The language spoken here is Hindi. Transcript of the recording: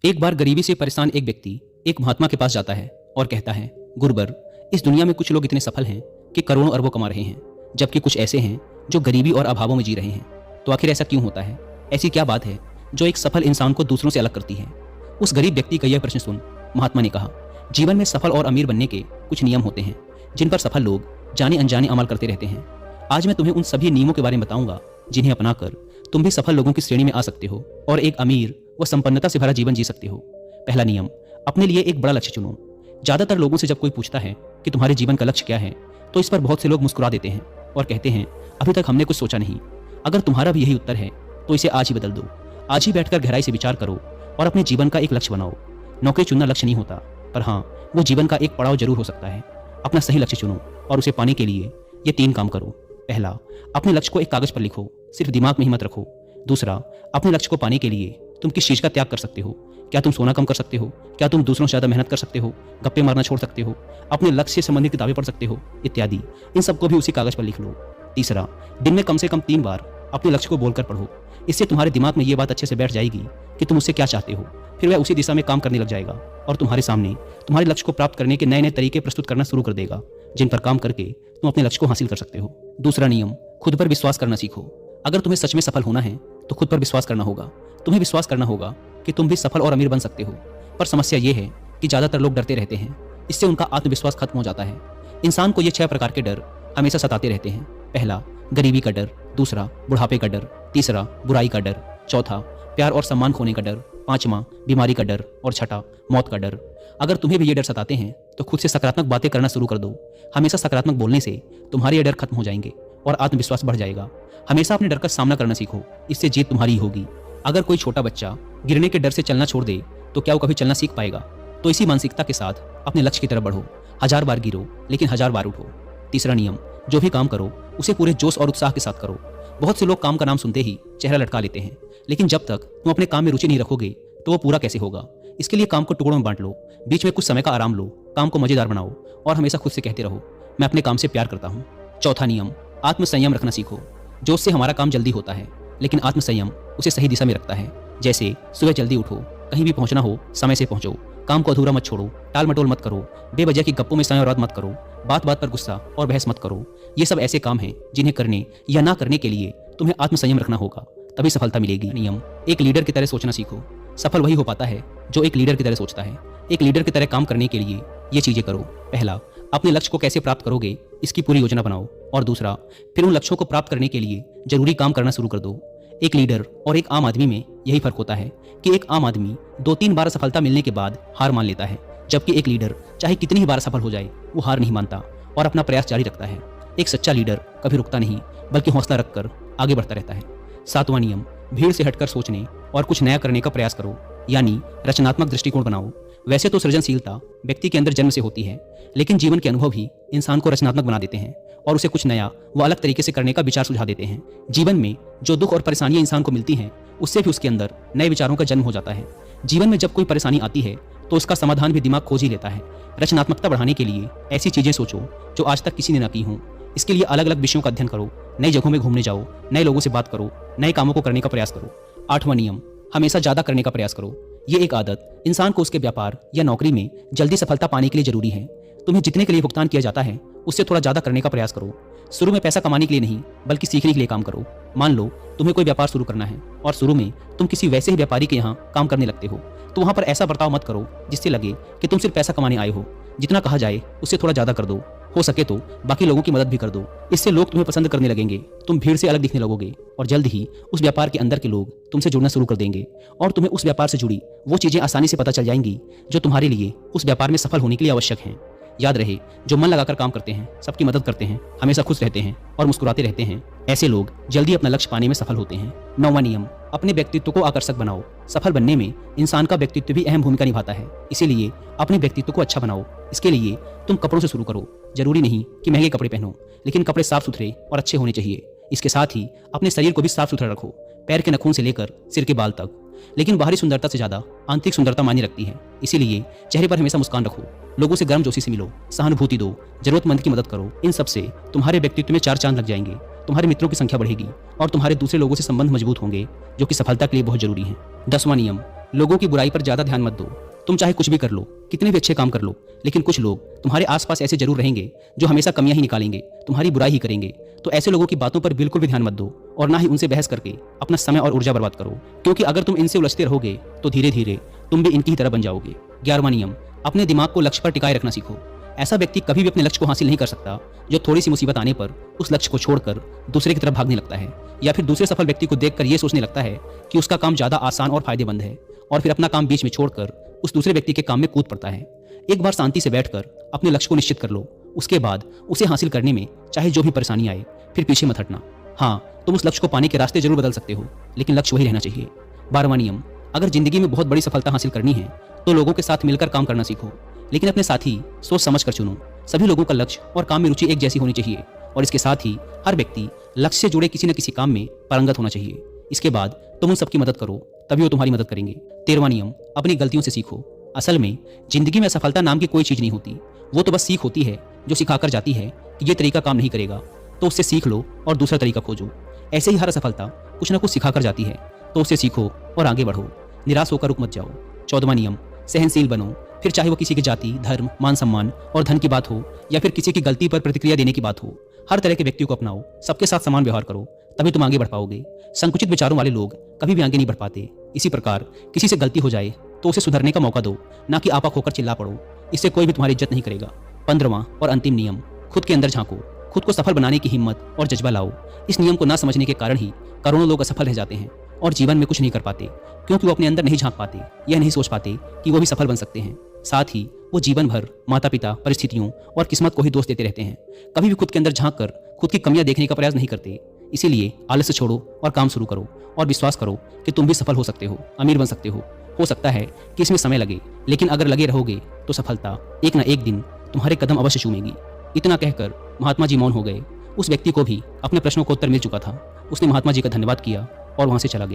एक बार गरीबी से परेशान एक व्यक्ति एक महात्मा के पास जाता है और कहता है, गुरुवर, इस दुनिया में कुछ लोग इतने सफल हैं कि करोड़ों अरबों कमा रहे हैं, जबकि कुछ ऐसे हैं जो गरीबी और अभावों में जी रहे हैं। तो आखिर ऐसा क्यों होता है? ऐसी क्या बात है जो एक सफल इंसान को दूसरों से अलग करती है? उस गरीब व्यक्ति का यह प्रश्न सुन महात्मा ने कहा, जीवन में सफल और अमीर बनने के कुछ नियम होते हैं जिन पर सफल लोग जाने अनजाने अमल करते रहते हैं। आज मैं तुम्हें उन सभी नियमों के बारे में बताऊंगा जिन्हें अपनाकर तुम भी सफल लोगों की श्रेणी में आ सकते हो और एक अमीर व संपन्नता से भरा जीवन जी सकते हो। पहला नियम, अपने लिए एक बड़ा लक्ष्य चुनो। ज्यादातर लोगों से जब कोई पूछता है कि तुम्हारे जीवन का लक्ष्य क्या है, तो इस पर बहुत से लोग मुस्कुरा देते हैं और कहते हैं, अभी तक हमने कुछ सोचा नहीं। अगर तुम्हारा भी यही उत्तर है तो इसे आज ही बदल दो। आज ही बैठकर गहराई से विचार करो और अपने जीवन का एक लक्ष्य बनाओ। नौकरी चुनना लक्ष्य नहीं होता, पर हाँ, वो जीवन का एक पड़ाव जरूर हो सकता है। अपना सही लक्ष्य चुनो और उसे पाने के लिए ये 3 काम करो। पहला, अपने लक्ष्य को एक कागज पर लिखो, सिर्फ दिमाग में ही मत रखो। दूसरा, अपने लक्ष्य को पाने के लिए तुम किस चीज का त्याग कर सकते हो? क्या तुम सोना कम कर सकते हो? क्या तुम दूसरों से ज्यादा मेहनत कर सकते हो? गप्पे मारना छोड़ सकते हो? अपने लक्ष्य से संबंधित किताबें पढ़ सकते हो? इत्यादि। इन सबको भी उसी कागज पर लिख लो। तीसरा, दिन में कम से कम 3 बार अपने लक्ष्य को बोलकर पढ़ो। इससे तुम्हारे दिमाग में ये बात अच्छे से बैठ जाएगी कि तुम उससे क्या चाहते हो। फिर वह उसी दिशा में काम करने लग जाएगा और तुम्हारे सामने तुम्हारे लक्ष्य को प्राप्त करने के नए नए तरीके प्रस्तुत करना शुरू कर देगा, जिन पर काम करके तुम अपने लक्ष्य को हासिल कर सकते हो। दूसरा नियम, खुद पर विश्वास करना सीखो। अगर तुम्हें सच में सफल होना है तो खुद पर विश्वास करना होगा। तुम्हें विश्वास करना होगा कि तुम भी सफल और अमीर बन सकते हो। पर समस्या ये है कि ज्यादातर लोग डरते रहते हैं। इससे उनका आत्मविश्वास खत्म हो जाता है। इंसान को ये 6 प्रकार के डर हमेशा सताते रहते हैं। पहला, गरीबी का डर। दूसरा, बुढ़ापे का डर। तीसरा, बुराई का डर। चौथा, प्यार और सम्मान खोने का डर। पांचवा, बीमारी का डर। और छठा, मौत का डर। अगर तुम्हें भी ये डर सताते हैं तो खुद से सकारात्मक बातें करना शुरू कर दो। हमेशा सकारात्मक बोलने से तुम्हारे ये डर खत्म हो जाएंगे और आत्मविश्वास बढ़ जाएगा। हमेशा अपने डर का सामना करना सीखो, इससे जीत तुम्हारी ही होगी। अगर कोई छोटा बच्चा गिरने के डर से चलना छोड़ दे तो क्या वो कभी चलना सीख पाएगा? तो इसी मानसिकता के साथ अपने लक्ष्य की तरफ बढ़ो। 1000 बार गिरो लेकिन 1000 बार उठो। तीसरा नियम, जो भी काम करो उसे पूरे जोश और उत्साह के साथ करो। बहुत से लोग काम का नाम सुनते ही चेहरा लटका लेते हैं, लेकिन जब तक तुम अपने काम में रुचि नहीं रखोगे तो वो पूरा कैसे होगा? इसके लिए काम को टुकड़ों में बांट लो, बीच में कुछ समय का आराम लो, काम को मजेदार बनाओ और हमेशा खुद से कहते रहो, मैं अपने काम से प्यार करता हूँ। चौथा नियम, आत्मसंयम रखना सीखो। जोश से हमारा काम जल्दी होता है, लेकिन आत्मसंयम उसे सही दिशा में रखता है। जैसे सुबह जल्दी उठो, कहीं भी पहुंचना हो समय से पहुंचो, काम को अधूरा मत छोड़ो, टाल मटोल मत करो, बेवजह की गप्पों में समय बर्बाद मत करो, बात बात पर गुस्सा और बहस मत करो। ये सब ऐसे काम हैं जिन्हें करने या ना करने के लिए तुम्हें आत्मसंयम रखना होगा, तभी सफलता मिलेगी। नियम, एक लीडर की तरह सोचना सीखो। सफल वही हो पाता है जो एक लीडर की तरह सोचता है। एक लीडर की तरह काम करने के लिए ये चीजें करो। पहला, अपने लक्ष्य को कैसे प्राप्त करोगे इसकी पूरी योजना बनाओ। और दूसरा, फिर उन लक्ष्यों को प्राप्त करने के लिए जरूरी काम करना शुरू कर दो। एक लीडर और एक आम आदमी में यही फर्क होता है कि एक आम आदमी 2-3 बार सफलता मिलने के बाद हार मान लेता है, जबकि एक लीडर चाहे कितनी ही बार सफल हो जाए वो हार नहीं मानता और अपना प्रयास जारी रखता है। एक सच्चा लीडर कभी रुकता नहीं, बल्कि हौसला रखकर आगे बढ़ता रहता है। 7वां नियम, भीड़ से हटकर सोचने और कुछ नया करने का प्रयास करो, यानी रचनात्मक दृष्टिकोण बनाओ। वैसे तो सृजनशीलता व्यक्ति के अंदर जन्म से होती है, लेकिन जीवन के अनुभव ही इंसान को रचनात्मक बना देते हैं और उसे कुछ नया व अलग तरीके से करने का विचार सुझा देते हैं। जीवन में जो दुख और परेशानियां इंसान को मिलती हैं, उससे भी उसके अंदर नए विचारों का जन्म हो जाता है। जीवन में जब कोई परेशानी आती है तो उसका समाधान भी दिमाग खोज ही लेता है। रचनात्मकता बढ़ाने के लिए ऐसी चीजें सोचो जो आज तक किसी ने ना की हों। इसके लिए अलग अलग विषयों का अध्ययन करो, नई जगहों में घूमने जाओ, नए लोगों से बात करो, नए कामों को करने का प्रयास करो। 8वां नियम, हमेशा ज्यादा करने का प्रयास करो। ये एक आदत इंसान को उसके व्यापार या नौकरी में जल्दी सफलता पाने के लिए जरूरी है। तुम्हें जितने के लिए भुगतान किया जाता है उससे थोड़ा ज्यादा करने का प्रयास करो। शुरू में पैसा कमाने के लिए नहीं, बल्कि सीखने के लिए काम करो। मान लो तुम्हें कोई व्यापार शुरू करना है और शुरू में तुम किसी वैसे ही व्यापारी के यहाँ काम करने लगते हो, तो वहां पर ऐसा बर्ताव मत करो जिससे लगे कि तुम सिर्फ पैसा कमाने आए हो। जितना कहा जाए उससे थोड़ा ज्यादा कर दो, हो सके तो बाकी लोगों की मदद भी कर दो। इससे लोग तुम्हें पसंद करने लगेंगे, तुम भीड़ से अलग दिखने लगोगे और जल्द ही उस व्यापार के अंदर के लोग तुमसे जुड़ना शुरू कर देंगे और तुम्हें उस व्यापार से जुड़ी वो चीजें आसानी से पता चल जाएंगी जो तुम्हारे लिए उस व्यापार में सफल होने के लिए आवश्यक हैं। याद रहे, जो मन लगाकर काम करते हैं, सबकी मदद करते हैं, हमेशा खुश रहते हैं और मुस्कुराते रहते हैं, ऐसे लोग जल्दी अपना लक्ष्य पाने में सफल होते हैं। 9वां नियम, अपने व्यक्तित्व को आकर्षक बनाओ। सफल बनने में इंसान का व्यक्तित्व भी अहम भूमिका निभाता है, इसीलिए अपने व्यक्तित्व को अच्छा बनाओ। इसके लिए तुम कपड़ों से शुरू करो। जरूरी नहीं कि महंगे कपड़े पहनो, लेकिन कपड़े साफ सुथरे और अच्छे होने चाहिए। इसके साथ ही अपने शरीर को भी साफ सुथरा रखो, पैर के नखून से लेकर सिर के बाल तक। लेकिन बाहरी सुंदरता से ज्यादा आंतरिक सुंदरता मायने रखती है, इसीलिए चेहरे पर हमेशा मुस्कान रखो, लोगों से गर्मजोशी से मिलो, सहानुभूति दो, जरूरतमंद की मदद करो। इन सब से तुम्हारे व्यक्तित्व में 4 चांद लग जाएंगे, तुम्हारे मित्रों की संख्या बढ़ेगी और तुम्हारे दूसरे लोगों से संबंध मजबूत होंगे, जो कि सफलता के लिए बहुत जरूरी है। 10वां नियम, लोगों की बुराई पर ज्यादा ध्यान मत दो। तुम चाहे कुछ भी कर लो, कितने भी अच्छे काम कर लो, लेकिन कुछ लोग तुम्हारे आसपास ऐसे जरूर रहेंगे जो हमेशा कमियां ही निकालेंगे, तुम्हारी बुराई ही करेंगे। तो ऐसे लोगों की बातों पर बिल्कुल भी ध्यान मत दो और ना ही उनसे बहस करके अपना समय और ऊर्जा बर्बाद करो, क्योंकि अगर तुम इनसे उलझते रहोगे तो धीरे धीरे तुम भी इनकी ही तरह बन जाओगे। 11वां नियम, अपने दिमाग को लक्ष्य पर टिकाए रखना सीखो। ऐसा व्यक्ति कभी भी अपने लक्ष्य को हासिल नहीं कर सकता जो थोड़ी सी मुसीबत आने पर उस लक्ष्य को छोड़कर दूसरे की तरफ भागने लगता है, या फिर दूसरे सफल व्यक्ति को देखकर यह सोचने लगता है कि उसका काम ज्यादा आसान और फायदेमंद है, और फिर अपना काम बीच में छोड़कर उस दूसरे व्यक्ति के काम में कूद पड़ता है। एक बार शांति से बैठकर अपने लक्ष्य को निश्चित कर लो, उसके बाद उसे हासिल करने में चाहे जो भी परेशानी आए फिर पीछे मत हटना। हाँ, तुम उस लक्ष्य को पाने के रास्ते जरूर बदल सकते हो, लेकिन लक्ष्य वही रहना चाहिए। 12वां नियम, अगर जिंदगी में बहुत बड़ी सफलता हासिल करनी है तो लोगों के साथ मिलकर काम करना सीखो, लेकिन अपने साथी सोच समझ कर चुनो। सभी लोगों का लक्ष्य और काम में रुचि एक जैसी होनी चाहिए, और इसके साथ ही हर व्यक्ति लक्ष्य से जुड़े किसी न किसी काम में पारंगत होना चाहिए। इसके बाद तुम उन सबकी मदद करो, तभी वो तुम्हारी मदद करेंगे। 13वां नियम, अपनी गलतियों से सीखो। असल में जिंदगी में असफलता नाम की कोई चीज नहीं होती, वो तो बस सीख होती है जो सिखाकर जाती है कि ये तरीका काम नहीं करेगा, तो उससे सीख लो और दूसरा तरीका खोजो। ऐसे ही हर असफलता कुछ ना कुछ सिखाकर जाती है, तो उससे सीखो और आगे बढ़ो, निराश होकर रुक मत जाओ। 14वां नियम, सहनशील बनो। फिर चाहे वो किसी की जाति, धर्म, मान सम्मान और धन की बात हो, या फिर किसी की गलती पर प्रतिक्रिया देने की बात हो, हर तरह के व्यक्ति को अपनाओ, सबके साथ समान व्यवहार करो, तभी तुम आगे बढ़ पाओगे। संकुचित विचारों वाले लोग कभी भी आगे नहीं बढ़ पाते। इसी प्रकार किसी से गलती हो जाए तो उसे सुधरने का मौका दो, ना कि आपा खोकर चिल्ला पड़ो, इससे कोई भी तुम्हारी इज्जत नहीं करेगा। 15वां और अंतिम नियम, खुद के अंदर झांको। खुद को सफल बनाने की हिम्मत और जज्बा लाओ। इस नियम को ना समझने के कारण ही करोड़ों लोग असफल रह जाते हैं और जीवन में कुछ नहीं कर पाते, क्योंकि वो अपने अंदर नहीं झांक पाते, यह नहीं सोच पाते कि वो भी सफल बन सकते हैं। साथ ही वो जीवन भर माता पिता, परिस्थितियों और किस्मत को ही दोष देते रहते हैं, कभी भी खुद के अंदर झांक कर खुद की कमियां देखने का प्रयास नहीं करते। इसीलिए आलस्य छोड़ो और काम शुरू करो, और विश्वास करो कि तुम भी सफल हो सकते हो, अमीर बन सकते हो। हो सकता है कि इसमें समय लगे, लेकिन अगर लगे रहोगे तो सफलता एक ना एक दिन तुम्हारे कदम अवश्य चूमेगी। इतना कहकर महात्मा जी मौन हो गए। उस व्यक्ति को भी अपने प्रश्नों का उत्तर मिल चुका था। उसने महात्मा जी का धन्यवाद किया और वहां से चला गया।